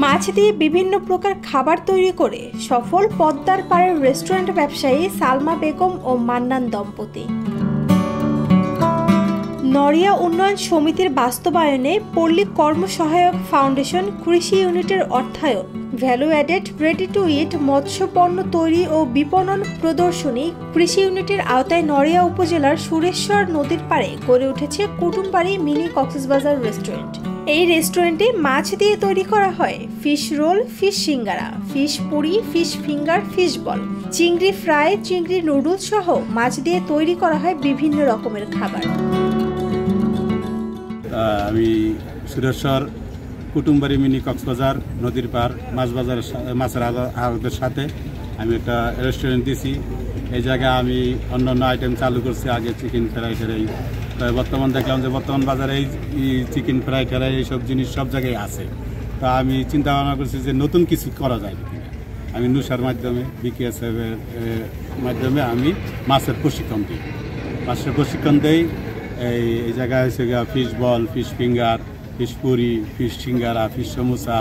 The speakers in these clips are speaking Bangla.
মাছ দিয়ে বিভিন্ন প্রকার খাবার তৈরি করে সফল পদ্মার পাড়ের রেস্টুরেন্ট ব্যবসায়ী সালমা বেগম ও মান্নান দম্পতি। নড়িয়া উন্নয়ন সমিতির বাস্তবায়নে পল্লী কর্মসহায়ক ফাউন্ডেশন কৃষি ইউনিটের অর্থায়ন ভ্যালু অ্যাডেড রেডি টু ইট মৎস্য পণ্য তৈরি ও বিপণন প্রদর্শনী কৃষি ইউনিটের আওতায় নড়িয়া উপজেলার সুরেশ্বর নদীর পাড়ে গড়ে উঠেছে কুটুমবাড়ি মিনি কক্সবাজার রেস্টুরেন্ট। এই রেস্টুরেন্টে মাছ দিয়ে তৈরি করা হয় fish roll, fish singara, fish puri, fish finger, fish ball, চিংড়ি ফ্রাই, চিংড়ি নুডলস সহ মাছ দিয়ে তৈরি করা হয় বিভিন্ন রকমের খাবার। আমি সুরেশ্বর কুটুমবাড়ি মিনি কক্সবাজার নদীর পার মাছ বাজার মাছের আড়তের সাথে আমি একটা রেস্টুরেন্ট দিছি। এই জায়গায় আমি অন্যান্য আইটেম চালু করছি, আগে চিকেন ফ্রাই ট্রাই। বর্তমান দেখলাম যে বর্তমান বাজারে এই চিকেন ফ্রাই ট্রাই এইসব জিনিস সব জায়গায় আছে। তা আমি চিন্তা ভাবনা করছি যে নতুন কিছু করা যায় কিনা। আমি নুসার মাধ্যমে বিকেএসএফ এর মাধ্যমে আমি মাছের প্রশিক্ষণ দিই। মাছের প্রশিক্ষণ দেই এই জায়গায় হচ্ছে fish ball, fish finger, fish puri, fish singara, fish samosa,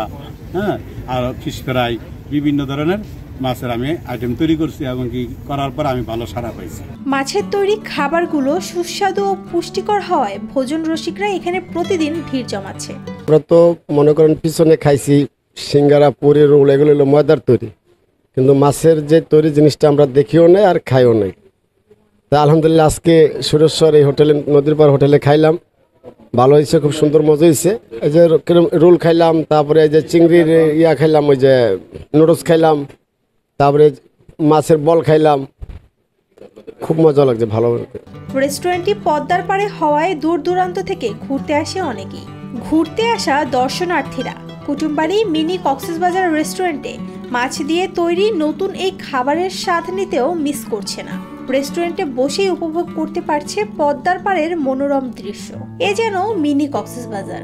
হ্যাঁ, আর ফিশ ফ্রাই, বিভিন্ন ধরনের মাছের আমি আইটেম তৈরি করছি এবং কি করার পর আমি ভালো সাড়া পাইছি। মাছের তৈরি খাবারগুলো সুস্বাদু ও পুষ্টিকর হওয়ায় ভোজন রসিকরা এখানে প্রতিদিন ভিড় জমাচ্ছে। আমরা তো মনে করেন পিছনে খাইছি সিঙ্গারা, পুরি, রোল, এগুলো হলো ময়দার তৈরি, কিন্তু মাছের যে তৈরি জিনিসটা আমরা দেখিও নাই আর খাইও নাই। তা আলহামদুলিল্লাহ আজকে সুরেশ্বর এই হোটেলে নদীর পার হোটেলে খাইলাম, ভালো হয়েছে, খুব সুন্দর মজা হয়েছে। এই যে রোল খাইলাম, তারপরে এই যে চিংড়ির খাইলাম, ওই যে নুডলস খাইলাম, তারপরে মাছের বল খাইলাম, খুব মজা লাগছে, ভালো। রেস্টুরেন্টটি পদ্মার পাড়ে হওয়ায় দূর দূরান্ত থেকে ঘুরতে আসে অনেকেই। ঘুরতে আসা দর্শনার্থীরা কুটুমবাড়ি মিনি কক্সবাজার রেস্টুরেন্টে মাছ দিয়ে তৈরি নতুন এই খাবারের স্বাদ নিতেও মিস করছে না। রেস্টুরেন্টে বসেই উপভোগ করতে পারছে পদ্মার পাড়ের মনোরম দৃশ্য। এ যেন মিনি কক্সবাজার।